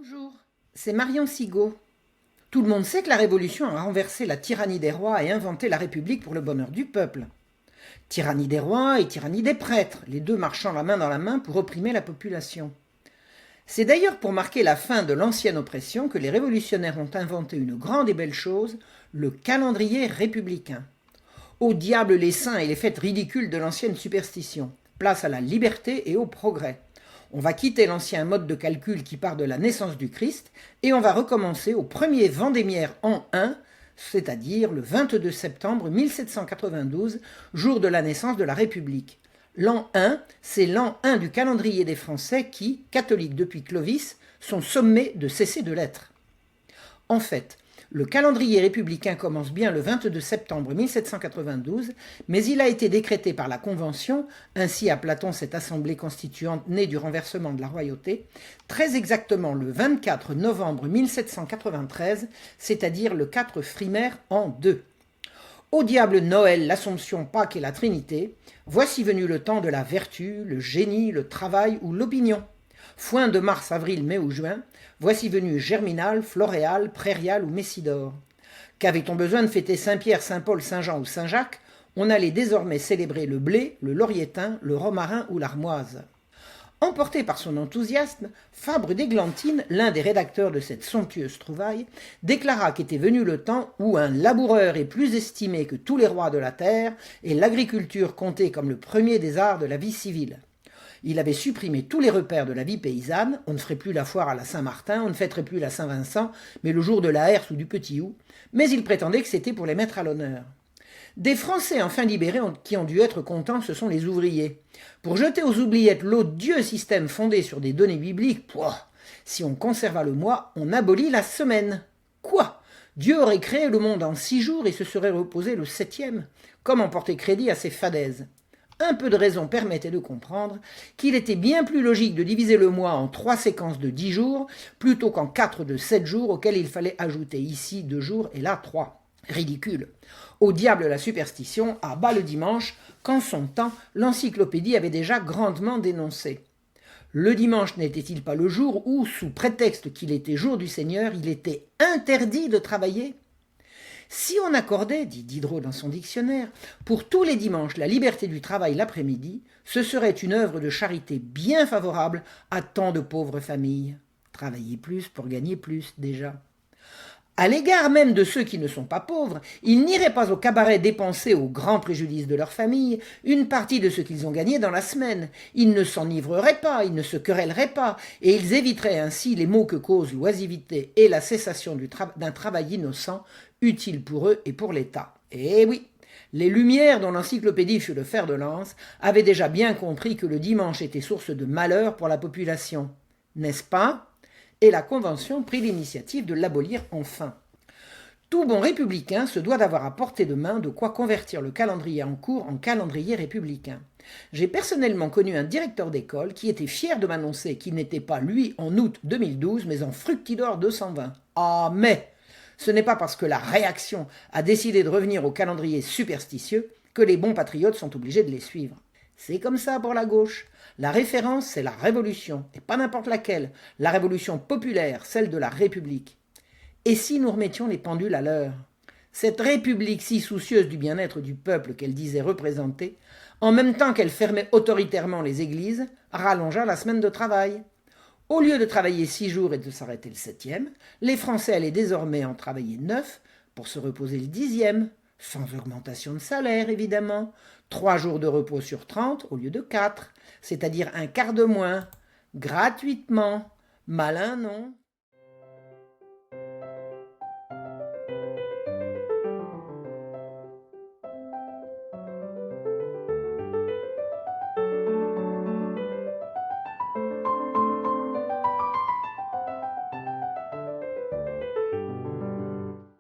Bonjour, c'est Marion Sigaud. Tout le monde sait que la Révolution a renversé la tyrannie des rois et inventé la République pour le bonheur du peuple. Tyrannie des rois et tyrannie des prêtres, les deux marchant la main dans la main pour opprimer la population. C'est d'ailleurs pour marquer la fin de l'ancienne oppression que les révolutionnaires ont inventé une grande et belle chose, le calendrier républicain. Au diable les saints et les fêtes ridicules de l'ancienne superstition. Place à la liberté et au progrès. On va quitter l'ancien mode de calcul qui part de la naissance du Christ et on va recommencer au premier Vendémiaire an 1, c'est-à-dire le 22 septembre 1792, jour de la naissance de la République. L'an 1, c'est l'an 1 du calendrier des Français qui, catholiques depuis Clovis, sont sommés de cesser de l'être. En fait, le calendrier républicain commence bien le 22 septembre 1792, mais il a été décrété par la Convention, ainsi appela-t-on cette assemblée constituante née du renversement de la royauté, très exactement le 24 novembre 1793, c'est-à-dire le 4 Frimaire en 2. Au diable Noël, l'Assomption, Pâques et la Trinité, voici venu le temps de la vertu, le génie, le travail ou l'opinion. Foin de mars, avril, mai ou juin, voici venu Germinal, Floréal, Prairial ou Messidor. Qu'avait-on besoin de fêter Saint-Pierre, Saint-Paul, Saint-Jean ou Saint-Jacques? On allait désormais célébrer le blé, le laurietin, le romarin ou l'armoise. Emporté par son enthousiasme, Fabre d'Églantine, l'un des rédacteurs de cette somptueuse trouvaille, déclara qu'était venu le temps où un laboureur est plus estimé que tous les rois de la terre et l'agriculture comptée comme le premier des arts de la vie civile. Il avait supprimé tous les repères de la vie paysanne, on ne ferait plus la foire à la Saint-Martin, on ne fêterait plus la Saint-Vincent, mais le jour de la herse ou du petit hou, mais il prétendait que c'était pour les mettre à l'honneur. Des Français enfin libérés qui ont dû être contents, ce sont les ouvriers. Pour jeter aux oubliettes l'odieux système fondé sur des données bibliques, si on conserva le mois, on abolit la semaine. Quoi? Dieu aurait créé le monde en 6 jours et se serait reposé le 7e? Comment porter crédit à ces fadaises? Un peu de raison permettait de comprendre qu'il était bien plus logique de diviser le mois en 3 séquences de 10 jours plutôt qu'en 4 de 7 jours auxquels il fallait ajouter ici 2 jours et là 3. Ridicule. Au diable la superstition, à bas le dimanche, qu'en son temps l'encyclopédie avait déjà grandement dénoncé. Le dimanche n'était-il pas le jour où, sous prétexte qu'il était jour du Seigneur, il était interdit de travailler? Si on accordait, dit Diderot dans son dictionnaire, pour tous les dimanches la liberté du travail l'après-midi, ce serait une œuvre de charité bien favorable à tant de pauvres familles. Travailler plus pour gagner plus, déjà. À l'égard même de ceux qui ne sont pas pauvres, ils n'iraient pas au cabaret dépenser au grand préjudice de leur famille une partie de ce qu'ils ont gagné dans la semaine. Ils ne s'enivreraient pas, ils ne se querelleraient pas, et ils éviteraient ainsi les maux que causent l'oisiveté et la cessation d'un travail innocent, utile pour eux et pour l'État. Eh oui, les Lumières, dont l'encyclopédie fut le fer de lance, avaient déjà bien compris que le dimanche était source de malheur pour la population. N'est-ce pas ? Et la Convention prit l'initiative de l'abolir enfin. Tout bon républicain se doit d'avoir à portée de main de quoi convertir le calendrier en cours en calendrier républicain. J'ai personnellement connu un directeur d'école qui était fier de m'annoncer qu'il n'était pas lui en août 2012 mais en Fructidor 220. Ah mais ce n'est pas parce que la réaction a décidé de revenir au calendrier superstitieux que les bons patriotes sont obligés de les suivre. C'est comme ça pour la gauche. La référence, c'est la révolution, et pas n'importe laquelle, la révolution populaire, celle de la République. Et si nous remettions les pendules à l'heure? Cette République si soucieuse du bien-être du peuple qu'elle disait représenter, en même temps qu'elle fermait autoritairement les églises, rallongea la semaine de travail. Au lieu de travailler 6 jours et de s'arrêter le 7e, les Français allaient désormais en travailler 9 pour se reposer le 10e, sans augmentation de salaire évidemment, 3 jours de repos sur 30 au lieu de 4, c'est-à-dire un quart de moins, gratuitement. Malin, non?